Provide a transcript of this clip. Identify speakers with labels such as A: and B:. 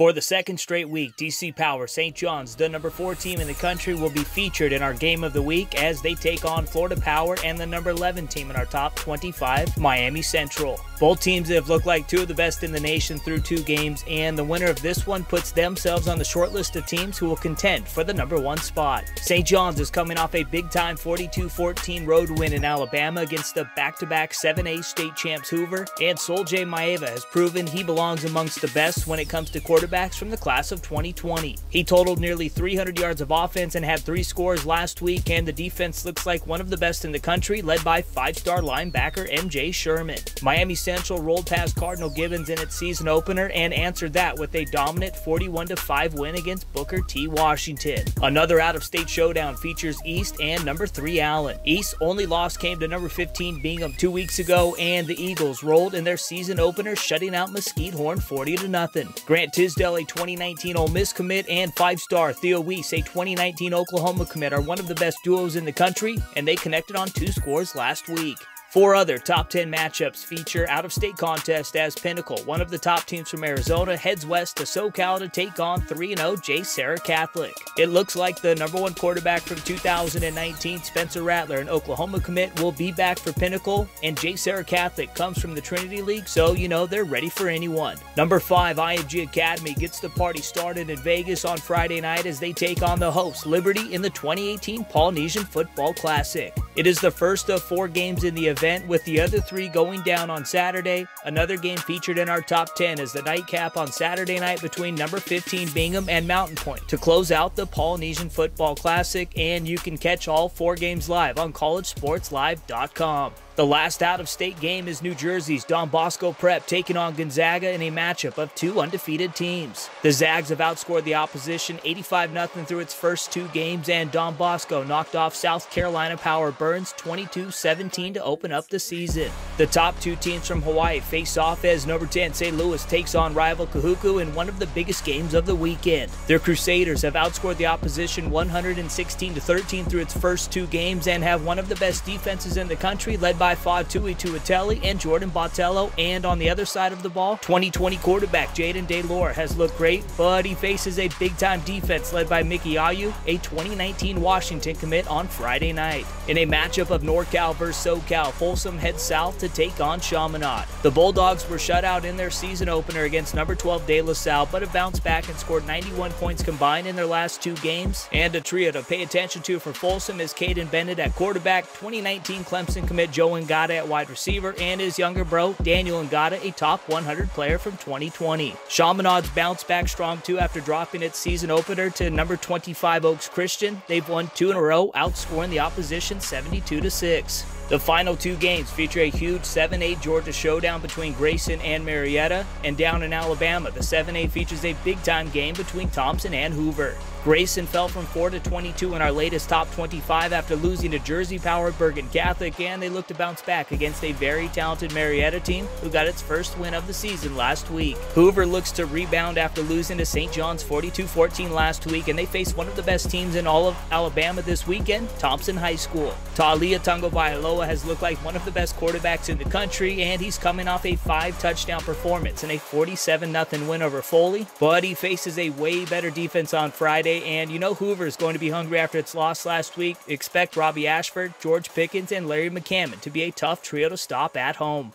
A: For the second straight week, DC Power St. John's, the number 4 team in the country, will be featured in our Game of the Week as they take on Florida Power and the number 11 team in our top 25, Miami Central. Both teams have looked like two of the best in the nation through 2 games, and the winner of this one puts themselves on the short list of teams who will contend for the number 1 spot. St. John's is coming off a big-time 42-14 road win in Alabama against the back-to-back 7A state champs Hoover, and Sol J. Maeva has proven he belongs amongst the best when it comes to quarterbacks from the class of 2020. He totaled nearly 300 yards of offense and had 3 scores last week, and the defense looks like one of the best in the country, led by 5-star linebacker MJ Sherman. Miami Central rolled past Cardinal Gibbons in its season opener and answered that with a dominant 41-5 win against Booker T. Washington. Another out-of-state showdown features East and number 3 Allen. East's only loss came to number 15 Bingham 2 weeks ago, and the Eagles rolled in their season opener, shutting out Mesquite Horn 40-0. Grant Tisdale, a 2019 Ole Miss commit, and 5-star Theo Weiss, a 2019 Oklahoma commit, are one of the best duos in the country, and they connected on 2 scores last week. 4 other top 10 matchups feature out-of-state contests as Pinnacle, one of the top teams from Arizona, heads west to SoCal to take on 3-0 J. Sarah Catholic. It looks like the number 1 quarterback from 2019, Spencer Rattler, an Oklahoma commit, will be back for Pinnacle, and J. Sarah Catholic comes from the Trinity League, so you know they're ready for anyone. Number 5 IMG Academy gets the party started in Vegas on Friday night as they take on the host Liberty in the 2018 Polynesian Football Classic. It is the first of 4 games in the event, with the other 3 going down on Saturday. Another game featured in our top 10 is the nightcap on Saturday night between number 15 Bingham and Mountain Point to close out the Polynesian Football Classic, and you can catch all 4 games live on collegesportslive.com. The last out-of-state game is New Jersey's Don Bosco Prep taking on Gonzaga in a matchup of 2 undefeated teams. The Zags have outscored the opposition 85-0 through its first 2 games, and Don Bosco knocked off South Carolina Power Burns 22-17 to open up the season. The top 2 teams from Hawaii face off as number 10 St. Louis takes on rival Kahuku in one of the biggest games of the weekend. Their Crusaders have outscored the opposition 116-13 through its first 2 games and have one of the best defenses in the country, led by Fatui Tuateli and Jordan Botello. And on the other side of the ball, 2020 quarterback Jaden Daylor has looked great, but he faces a big-time defense led by Mickey Ayu, a 2019 Washington commit, on Friday night. In a matchup of NorCal versus SoCal, Folsom heads south to take on Chaminade. The Bulldogs were shut out in their season opener against number 12 De La Salle, but have bounced back and scored 91 points combined in their last 2 games. And a trio to pay attention to for Folsom is Caden Bennett at quarterback, 2019 Clemson commit Joe Ngata at wide receiver, and his younger bro, Daniel Ngata, a top 100 player from 2020. Chaminade's bounced back strong too after dropping its season opener to number 25 Oaks Christian. They've won 2 in a row, outscoring the opposition 72-6. The final 2 games feature a huge 7A Georgia showdown between Grayson and Marietta, and down in Alabama, the 7A features a big-time game between Thompson and Hoover. Grayson fell from 4-22 in our latest top 25 after losing to Jersey-powered Bergen Catholic, and they look to bounce back against a very talented Marietta team who got its first win of the season last week. Hoover looks to rebound after losing to St. John's 42-14 last week, and they face one of the best teams in all of Alabama this weekend, Thompson High School. Talia Tungobailoa has looked like one of the best quarterbacks in the country, and he's coming off a 5-touchdown performance in a 47-0 win over Foley, but he faces a way better defense on Friday. And you know Hoover is going to be hungry after its loss last week. Expect Robbie Ashford, George Pickens, and Larry McCammon to be a tough trio to stop at home.